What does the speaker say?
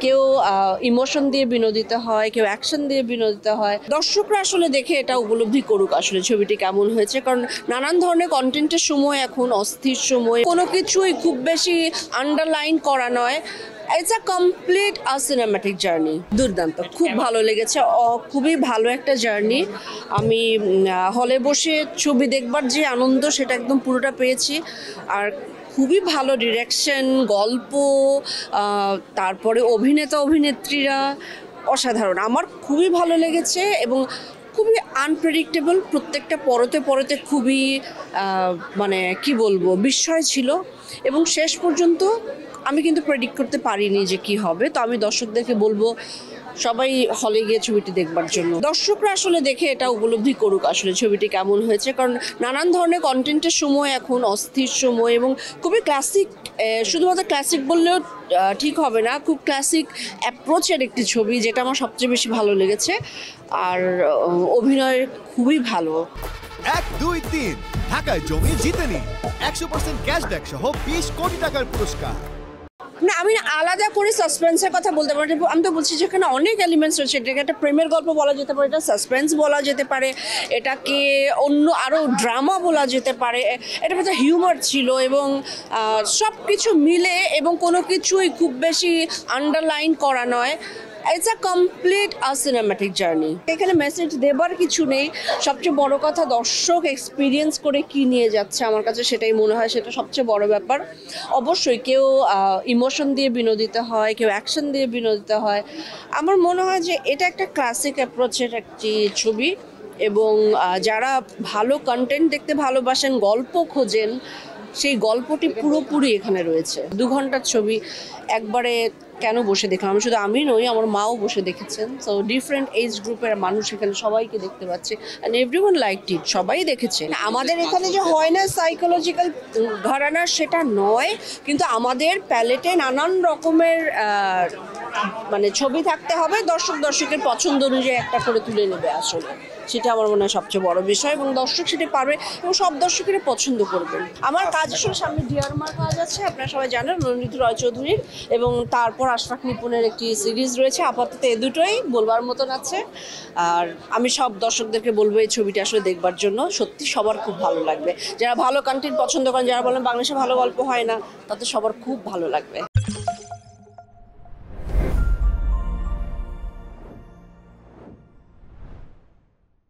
কেউ ইমোশন দিয়ে বিনোদিত হয়, কেউ অ্যাকশন দিয়ে বিনোদিত হয়। দর্শকরা আসলে দেখে এটা উপলব্ধি করুক আসলে ছবিটি কেমন হয়েছে, কারণ নানান ধরনের কন্টেন্টের সময় এখন অস্থির সময়, কোনো কিছুই খুব বেশি আন্ডারলাইন করা নয়। It's a complete cinematic journey. দুর্দান্ত, খুব ভালো লেগেছে, খুবই ভালো একটা জার্নি। আমি হলে বসে ছবি দেখবার যে আনন্দ সেটা একদম পুরোটা পেয়েছি। আর খুবই ভালো ডিরেকশন, গল্প, তারপরে অভিনেতা অভিনেত্রীরা অসাধারণ। আমার খুবই ভালো লেগেছে এবং খুবই আনপ্রেডিক্টেবল। প্রত্যেকটা পরতে পরতে খুবই মানে কি বলবো, বিস্ময় ছিল এবং শেষ পর্যন্ত আমি কিন্তু প্রেডিক্ট করতে পারিনি যে কি হবে। তো আমি দর্শকদেরকে বলবো সবাই হলে গিয়ে ছবিটি দেখবার জন্য। দর্শকরা আসলে দেখে এটা উপলব্ধি করুক আসলে ছবিটি কেমন হয়েছে, কারণ নানান ধরনের কন্টেন্টের সময় এখন অস্থির সময় এবং খুবই ক্লাসিক, শুধুমাত্র ক্লাসিক বললেও ঠিক হবে না, খুব ক্লাসিক অ্যাপ্রোচের একটি ছবি, যেটা আমার সবচেয়ে বেশি ভালো লেগেছে। আর অভিনয় খুবই ভালো। 1, 2, 3 ঢাকায় জমি জিতে নিন 100% ক্যাশব্যাক সহ 20 কোটি টাকার পুরস্কার। না, আমি আলাদা করে সাসপেন্সের কথা বলতে পারি। আমি তো বলছি যেখানে অনেক এলিমেন্টস রয়েছে। এটাকে একটা প্রেমের গল্প বলা যেতে পারে, এটা সাসপেন্স বলা যেতে পারে, এটাকে অন্য আরও ড্রামা বলা যেতে পারে। এটার মধ্যে হিউমার ছিল এবং সব কিছু মিলে এবং কোনো কিছুই খুব বেশি আন্ডারলাইন করা নয়। It's a complete cinematic journey. এখানে মেসেজ দেবার কিছু নেই, সবচেয়ে বড় কথা দর্শক এক্সপিরিয়েন্স করে কি নিয়ে যাচ্ছে, আমার কাছে সেটাই মনে হয়, সেটা সবচেয়ে বড় ব্যাপার। অবশ্যই কেউ ইমোশন দিয়ে বিনোদিত হয়, কেউ অ্যাকশন দিয়ে বিনোদিত হয়। আমার মনে হয় যে এটা একটা ক্লাসিক অ্যাপ্রোচের একটি ছবি এবং যারা ভালো কন্টেন্ট দেখতে ভালোবাসেন, গল্প খোঁজেন, সেই গল্পটি পুরোপুরি এখানে রয়েছে। 2 ঘন্টার ছবি একবারে কেন বসে দেখলাম, আমি শুধু আমি নই, আমার মাও বসে দেখেছেন। সো ডিফারেন্ট এজ গ্রুপের মানুষ এখানে সবাইকে দেখতে পাচ্ছে, অ্যান্ড এভরিওয়ান লাইকড ইট, সবাই দেখেছে। আমাদের এখানে যে হয় না সাইকোলজিক্যাল ঘরানা সেটা নয়, কিন্তু আমাদের প্যালেটে নানান রকমের মানে ছবি থাকতে হবে, দর্শকের পছন্দ অনুযায়ী একটা করে তুলে নেবে আসলে, সেটা আমার মনে হয় সবচেয়ে বড় বিষয় এবং দর্শক সেটা পারবে এবং সব দর্শকেরা পছন্দ করবেন। আমার কাজ আসলে সামনে ডিয়ারমার কাজ আছে, আপনারা সবাই জানেন, রণনীতি রয় চৌধুরীর, এবং তারপর আশরাফ নিপুণের একটি সিরিজ রয়েছে। আপাতত এই দুটোই বলবার মতন আছে। আর আমি সব দর্শকদেরকে বলবো এই ছবিটি আসলে দেখবার জন্য, সত্যি সবার খুব ভালো লাগবে। যারা ভালো কন্টেন্ট পছন্দ করেন, যারা বলেন বাংলাদেশে ভালো গল্প হয় না, তাতে সবার খুব ভালো লাগবে।